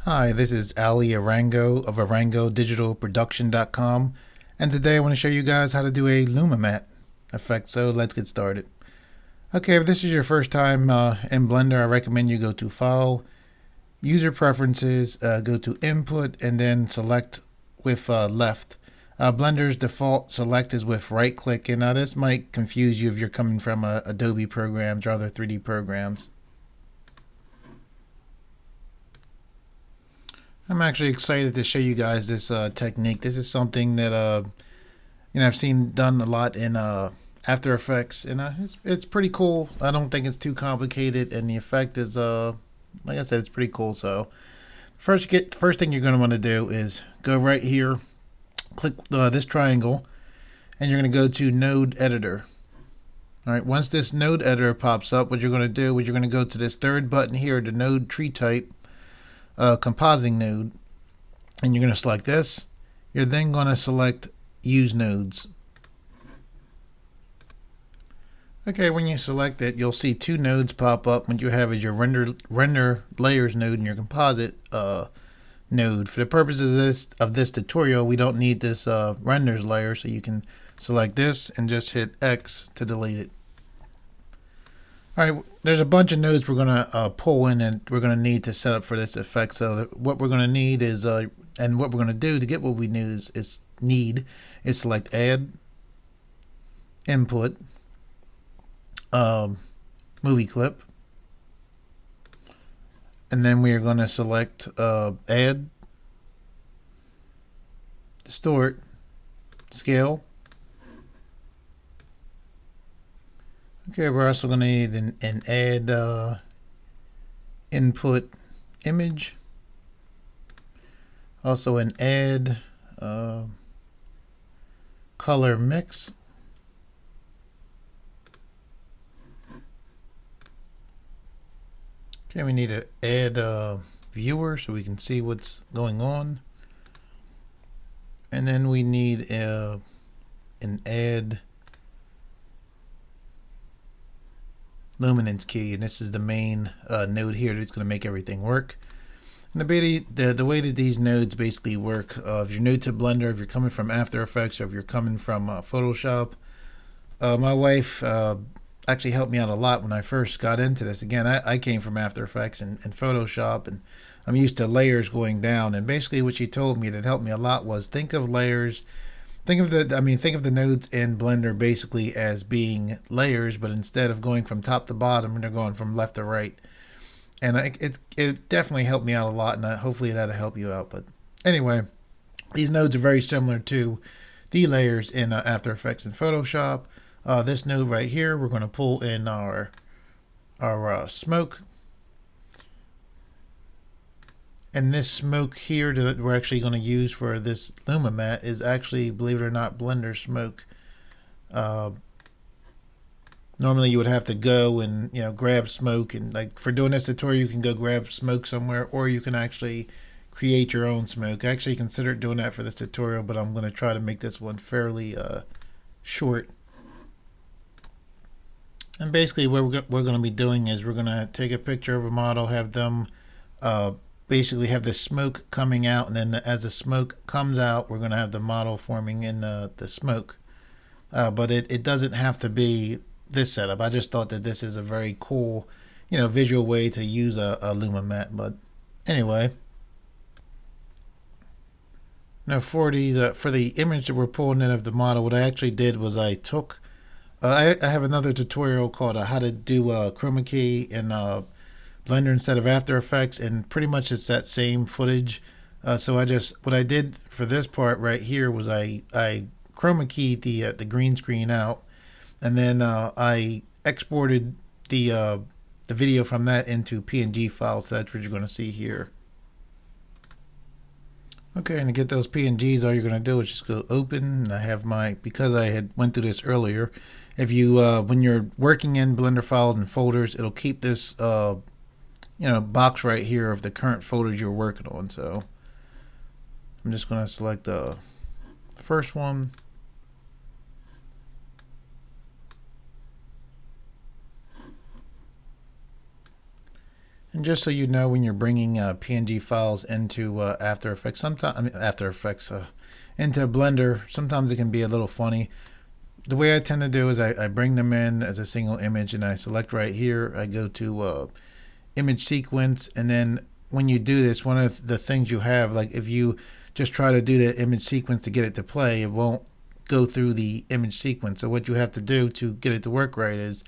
Hi, this is Ali Arango of ArangoDigitalProduction.com, and today I want to show you guys how to do a Luma Matte effect, so let's get started. Okay, if this is your first time in Blender, I recommend you go to File, User Preferences, go to Input, and then select with left. Blender's default select is with right click, and this might confuse you if you're coming from Adobe programs or other 3D programs. I'm actually excited to show you guys this technique. This is something that I've seen done a lot in After Effects, and it's pretty cool. I don't think it's too complicated, and the effect is like I said, it's pretty cool. So first thing you're going to want to do is go right here, click this triangle, and you're going to go to Node Editor. All right. Once this Node Editor pops up, what you're going to do is you're going to go to this third button here, the Node Tree Type. Compositing node, and you're going to select this. You're then going to select use nodes. Okay, when you select it, you'll see two nodes pop up. What you have is your render layers node and your composite node. For the purposes of this tutorial, we don't need this renders layer, so you can select this and just hit X to delete it. Alright, there's a bunch of nodes we're going to pull in and we're going to need to set up for this effect. So what we're going to need is, and what we're going to do to get what we need is select Add, Input, Movie Clip, and then we are going to select Add, Distort, Scale. Okay, we're also going to need an add input image, also an add color mix, okay, we need to add viewer so we can see what's going on, and then we need an add luminance key, and this is the main node here that's going to make everything work. And the way that these nodes basically work, if you're new to Blender, if you're coming from After Effects, or if you're coming from Photoshop, my wife actually helped me out a lot when I first got into this. Again, I came from After Effects and Photoshop, and I'm used to layers going down, and basically what she told me that helped me a lot was think of layers. Think of the nodes in Blender basically as being layers, but instead of going from top to bottom, they're going from left to right. And it definitely helped me out a lot, and hopefully that'll help you out. But anyway, these nodes are very similar to the layers in After Effects and Photoshop. This node right here, we're going to pull in our smoke. And this smoke here that we're actually going to use for this Luma Matte is actually, believe it or not, Blender smoke. Normally you would have to go and grab smoke, and like for doing this tutorial you can go grab smoke somewhere, or you can actually create your own smoke. I actually considered doing that for this tutorial, but I'm going to try to make this one fairly short. And basically what we're going to be doing is we're going to take a picture of a model, have them basically have the smoke coming out, and then as the smoke comes out, we're going to have the model forming in the smoke. But it doesn't have to be this setup. I just thought that this is a very cool, visual way to use a Luma Matte. But anyway, now for the image that we're pulling in of the model, what I actually did was I took, I have another tutorial called how to do Chroma Key in Blender instead of After Effects, and pretty much it's that same footage. So what I did for this part right here was I chroma keyed the green screen out, and then I exported the video from that into PNG files. So that's what you're going to see here. Okay, and to get those PNGs, all you're going to do is just go open. And I have because I had went through this earlier. If you when you're working in Blender files and folders, it'll keep this box right here of the current folders you're working on. So I'm just going to select the first one, And just so you know, when you're bringing PNG files into After Effects, into Blender, sometimes it can be a little funny. The way I tend to do is I bring them in as a single image, and I select right here. I go to image sequence, and then when you do this, one of the things you have, like if you just try to do the image sequence to get it to play, it won't go through the image sequence. So what you have to do to get it to work right is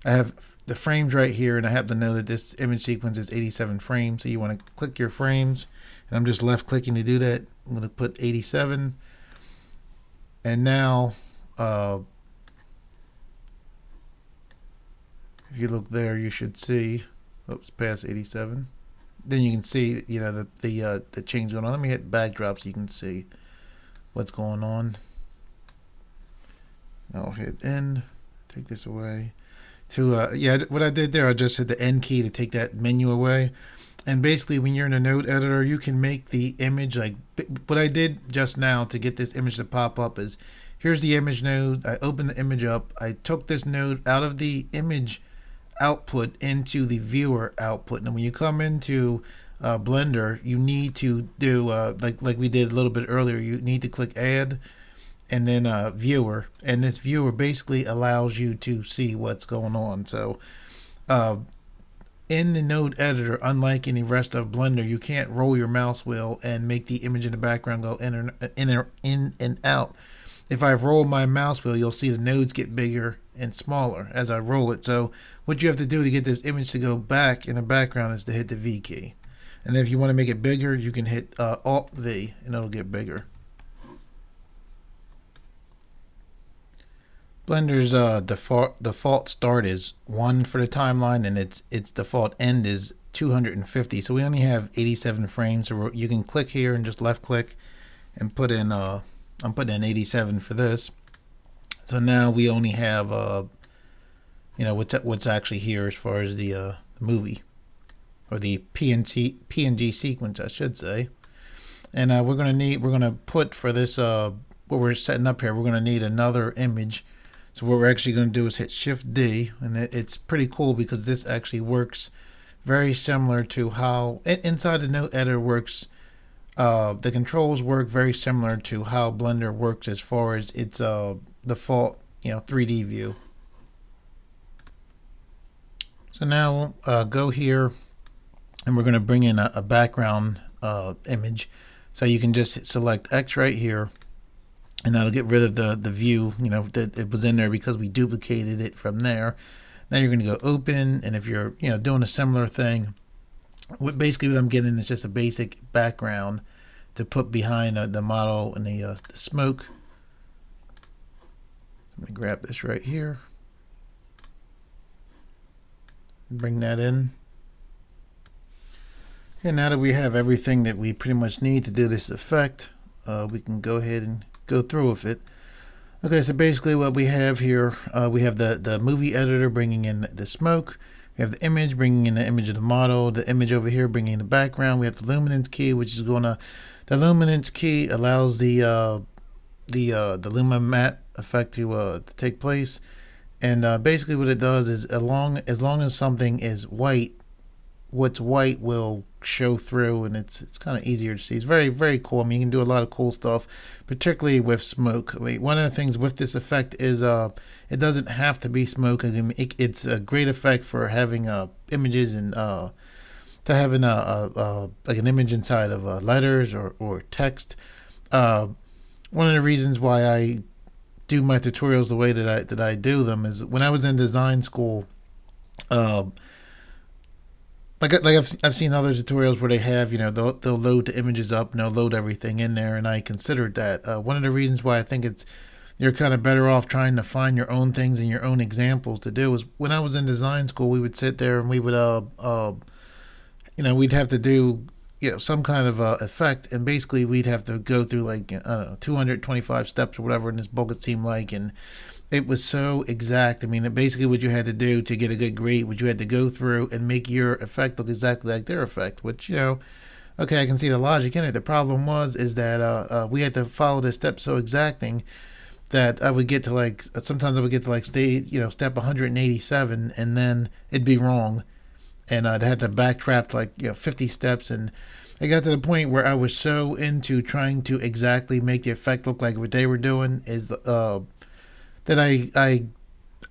I have the frames right here, and I have to know that this image sequence is 87 frames. So you want to click your frames, and I'm just left clicking to do that. I'm going to put 87, and now if you look there, you should see, oops, past 87. Then you can see, you know, the change going on. Let me hit backdrop so you can see what's going on. I'll hit end, take this away. Yeah, what I did there, I just hit the N key to take that menu away. And basically, when you're in a node editor, you can make the image, like what I did just now to get this image to pop up is, here's the image node. I opened the image up. I took this node out of the image output into the viewer output. And when you come into Blender, you need to do, like we did a little bit earlier, you need to click add, and then viewer, and this viewer basically allows you to see what's going on. So in the node editor, unlike any rest of Blender, you can't roll your mouse wheel and make the image in the background go in and out. If I roll my mouse wheel, you'll see the nodes get bigger and smaller as I roll it. So what you have to do to get this image to go back in the background is to hit the V key. And then if you want to make it bigger, you can hit Alt V, and it'll get bigger. Blender's default start is 1 for the timeline, and its default end is 250. So we only have 87 frames. So you can click here and just left click and put in. I'm putting in 87 for this. So now we only have you know, what's actually here as far as the movie, or the PNG sequence, I should say. And we're gonna put for this what we're setting up here. We're gonna need another image. So what we're actually going to do is hit Shift D, and it's pretty cool because this actually works very similar to how inside the node editor works. The controls work very similar to how Blender works as far as its default, you know, 3D view. So now go here, and we're going to bring in a background image. So you can just select X right here, and that'll get rid of the view, you know, that it was in there because we duplicated it from there. Now you're going to go open, and if you're, you know, doing a similar thing, basically what I'm getting is just a basic background to put behind the model and the smoke. Let me grab this right here, bring that in. Okay, now that we have everything that we pretty much need to do this effect, we can go ahead and go through with it. Okay, so basically what we have here, we have the movie editor bringing in the smoke. We have the image bringing in the image of the model. The image over here bringing in the background. We have the luminance key, which is the luminance key allows the Luma Matte effect to take place. And basically what it does is as long as something is white, what's white will show through, and it's kind of easier to see. It's very, very cool. I mean, you can do a lot of cool stuff, particularly with smoke. I mean, one of the things with this effect is it doesn't have to be smoke. I mean, it's a great effect for having images and to having like an image inside of letters or text. One of the reasons why I do my tutorials the way that I do them is when I was in design school. Like I've seen other tutorials where they have, you know, they'll load the images up and they'll load everything in there, and I considered that. One of the reasons why I think you're kind of better off trying to find your own things and your own examples to do is when I was in design school, we would sit there and we would you know, we'd have to do, you know, some kind of effect, and basically we'd have to go through like, I don't know, 225 steps or whatever in this book it seemed like, and it was so exact. I mean, basically what you had to do to get a good grade, what you had to go through and make your effect look exactly like their effect, which, you know, okay, I can see the logic in it. The problem is that we had to follow this step so exacting that I would get to sometimes I would get to step 187, and then it'd be wrong. and I had to backtrack like 50 steps, and it got to the point where I was so into trying to exactly make the effect look like what they were doing is that I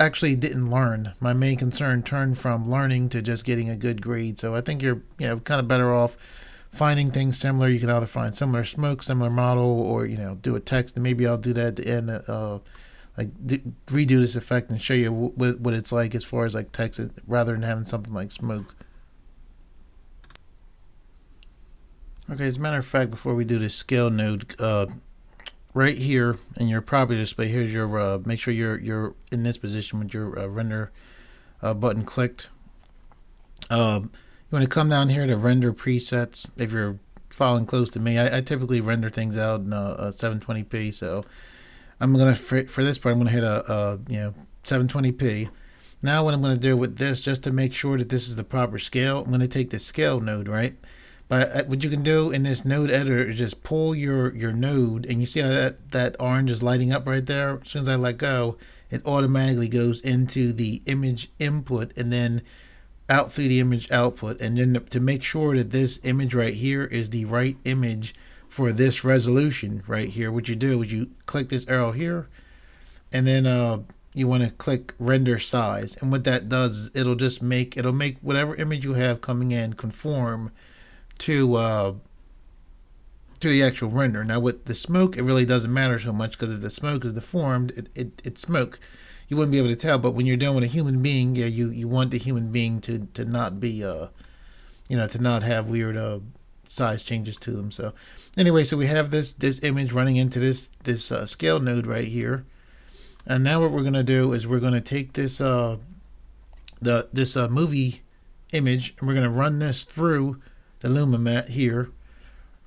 actually didn't learn. My main concern turned from learning to just getting a good grade. So I think you're kind of better off finding things similar. You can either find similar smoke, similar model, or do a text. And maybe I'll do that at the end. Redo this effect and show you what it's like as far as like text, rather than having something like smoke. Okay, as a matter of fact, before we do the scale node, right here in your property display, here's your make sure you're in this position with your render button clicked. You want to come down here to render presets. If you're following close to me, I typically render things out in 720p, so I'm gonna for this part I'm gonna hit a 720p. Now what I'm gonna do with this, just to make sure that this is the proper scale, I'm gonna take the scale node, right? But what you can do in this node editor is just pull your node, and you see how that orange is lighting up right there. As soon as I let go, it automatically goes into the image input and then out through the image output. And then to make sure that this image right here is the right image for this resolution right here, what you do is you click this arrow here, and then you want to click render size. And what that does is it'll make whatever image you have coming in conform to the actual render. Now with the smoke, it really doesn't matter so much, because if the smoke is deformed, it's smoke. You wouldn't be able to tell. But when you're dealing with a human being, you want the human being to not be to not have weird size changes to them. So anyway, so we have this image running into this scale node right here, and now what we're gonna do is we're gonna take this movie image, and we're gonna run this through the Luma Matte here.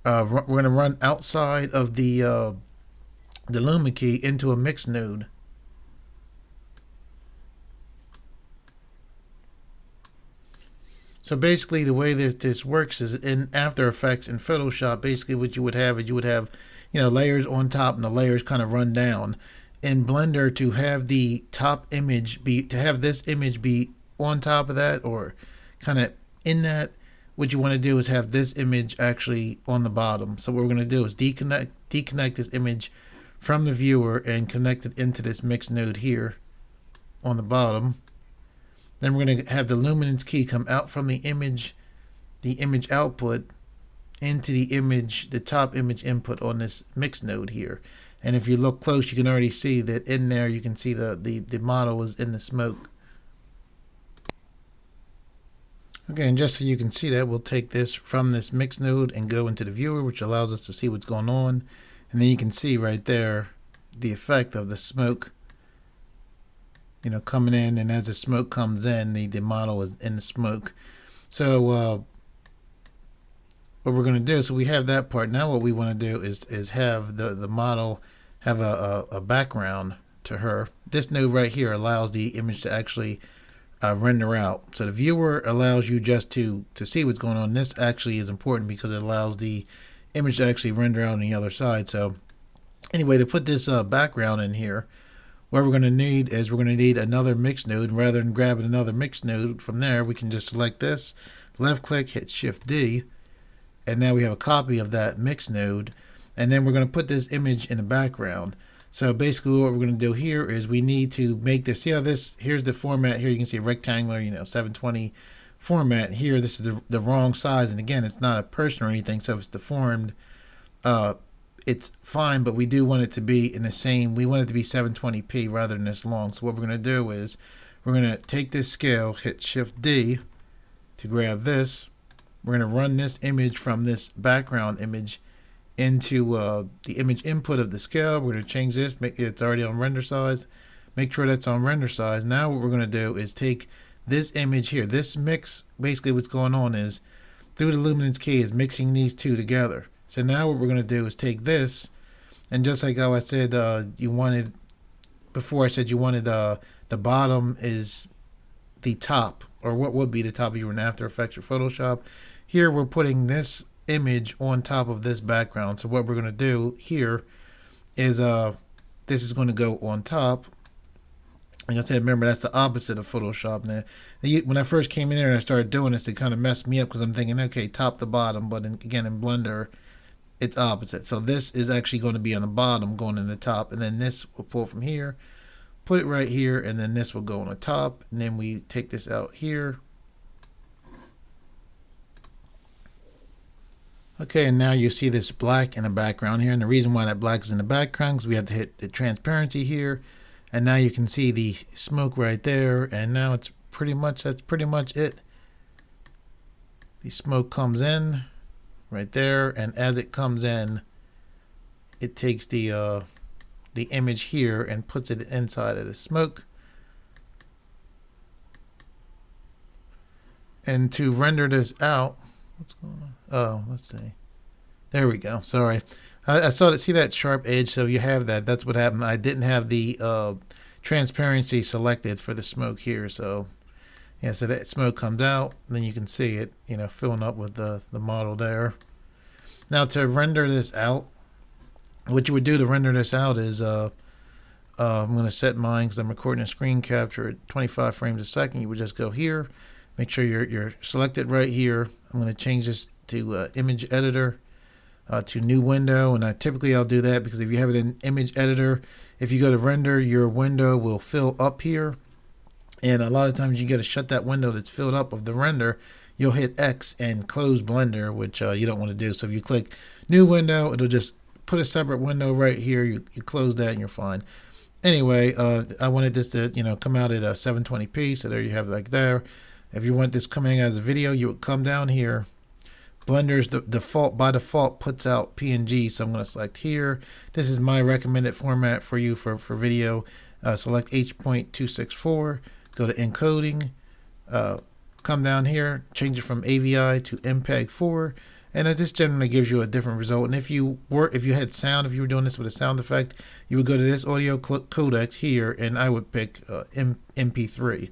We're going to run outside of the Luma Key into a mix node. So basically the way that this works is in After Effects and Photoshop, basically what you would have is layers on top and the layers kind of run down. In Blender, to have the top image this image be on top of that or kind of in that, what you want to do is have this image actually on the bottom. So what we're going to do is deconnect this image from the viewer and connect it into this mix node here on the bottom. Then we're going to have the luminance key come out from the image output into the top image input on this mix node here. And if you look close, you can already see that in there, you can see the model is in the smoke. Okay, and just so you can see that, we'll take this from this mix node and go into the viewer, which allows us to see what's going on. And then you can see right there the effect of the smoke, coming in, and as the smoke comes in, the model is in the smoke. So what we're going to do, so we have that part. Now what we want to do is have the model have a background to her. This node right here allows the image to actually render out. So the viewer allows you just to see what's going on. This actually is important because it allows the image to actually render out on the other side. So anyway, to put this background in here, what we're going to need is another mix node. And rather than grabbing another mix node from there, we can just select this, left click, hit Shift D, and now we have a copy of that mix node. And then we're going to put this image in the background. So basically what we're going to do here is we need to make this, here's the format here. You can see rectangular, 720 format here. This is the wrong size. And again, it's not a person or anything. So if it's deformed, it's fine, but we do want it to be we want it to be 720p rather than this long. So what we're going to do is we're going to take this scale, hit Shift D to grab this. We're going to run this image from this background image into the image input of the scale. We're going to change this, it's already on render size, make sure that's on render size. Now what we're going to do is take this image here, this mix, basically what's going on is through the luminance key is mixing these two together. So now what we're going to do is take this, and just like how I said you wanted before, I said you wanted the bottom is the top, or what would be the top if you were in After Effects or Photoshop. Here we're putting this image on top of this background. So what we're going to do here is this is going to go on top, Like I said, remember that's the opposite of Photoshop. Now, when I first came in there and I started doing this, it kind of messed me up because I'm thinking, okay, top to bottom. But again, in Blender, it's opposite. So this is actually going to be on the bottom, going in the top, and then this will pull from here, put it right here, and then this will go on the top, and then we take this out here. Okay, and now you see this black in the background here, and the reason why that black is in the background is we have to hit the transparency here, and now you can see the smoke right there, and now it's that's pretty much it. The smoke comes in right there, and as it comes in, it takes the image here and puts it inside of the smoke. And to render this out, what's going on? Oh, let's see. There we go. Sorry. I saw that. See that sharp edge? So you have that. That's what happened. I didn't have the transparency selected for the smoke here. So yeah, so that smoke comes out, and then you can see it, filling up with the model there. Now to render this out, what you would do to render this out is I'm going to set mine because I'm recording a screen capture at 25 frames a second. You would just go here, make sure you're selected right here. I'm going to change this to image editor, to new window, and I'll do that because if you have it in image editor, if you go to render, your window will fill up here, and a lot of times you got to shut that window that's filled up of the render. You'll hit X and close Blender, which you don't want to do. So if you click new window, it'll just put a separate window right here. You close that and you're fine. Anyway, I wanted this to come out at 720p, so there you have it like there. If you want this coming as a video, you would come down here. Blender's by default puts out PNG, so I'm going to select here. This is my recommended format for you for video. Select H.264, go to encoding, come down here, change it from AVI to MPEG-4, and this generally gives you a different result. And if you had sound, if you were doing this with a sound effect, you would go to this audio codec here, and I would pick MP3.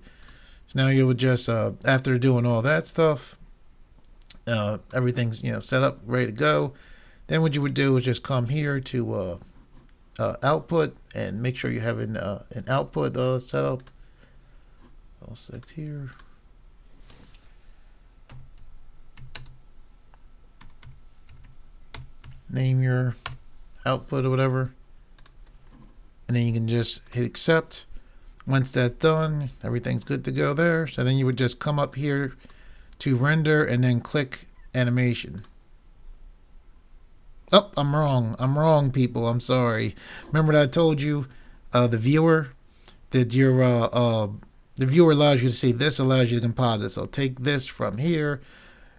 So now you would just, after doing all that stuff, everything's set up, ready to go. Then what you would do is just come here to output and make sure you have an output set up. I'll select here. Name your output or whatever, and then you can just hit accept. Once that's done, everything's good to go there. So then you would just come up here to render and then click animation. Oh, I'm wrong, people. I'm sorry. Remember that I told you the viewer allows you to see this, allows you to composite. So take this from here,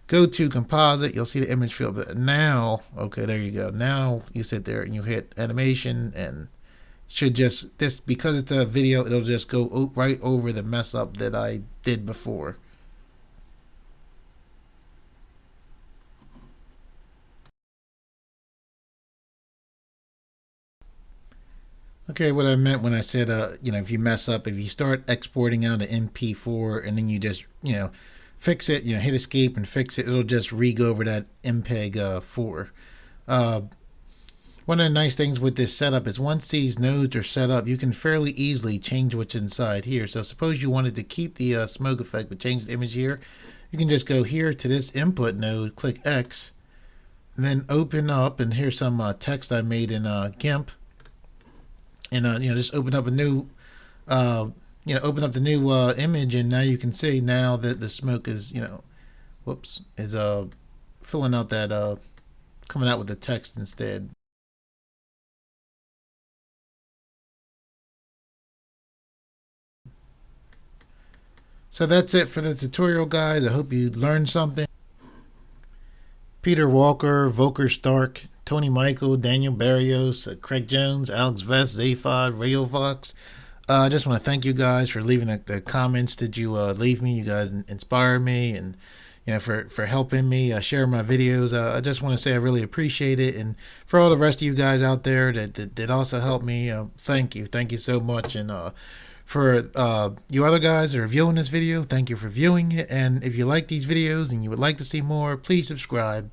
go to composite, you'll see the image field. But now, okay, there you go. Now you sit there and you hit animation, and should just because it's a video, it'll just go right over the mess up that I did before. Okay, what I meant when I said, if you mess up, if you start exporting out an MP4 and then you just, fix it, hit escape and fix it, it'll just re-go over that MPEG-4. One of the nice things with this setup is once these nodes are set up, you can fairly easily change what's inside here. So suppose you wanted to keep the smoke effect but change the image here, you can just go here to this input node, click X, and then open up, and here's some text I made in GIMP. And just open up a new, open up the new image, and now you can see now that the smoke is, is filling out that, coming out with the text instead. So that's it for the tutorial, guys. I hope you learned something. Peter Walker, Volker Stark, Tony Michael, Daniel Barrios, Craig Jones, Alex Vest, Zaphod, Radio Vox. I just want to thank you guys for leaving the comments that you leave me. You guys inspire me, and for helping me share my videos. I just want to say I really appreciate it, and for all the rest of you guys out there that also helped me, thank you so much. And for you other guys that are viewing this video, thank you for viewing it. And if you like these videos and you would like to see more, please subscribe.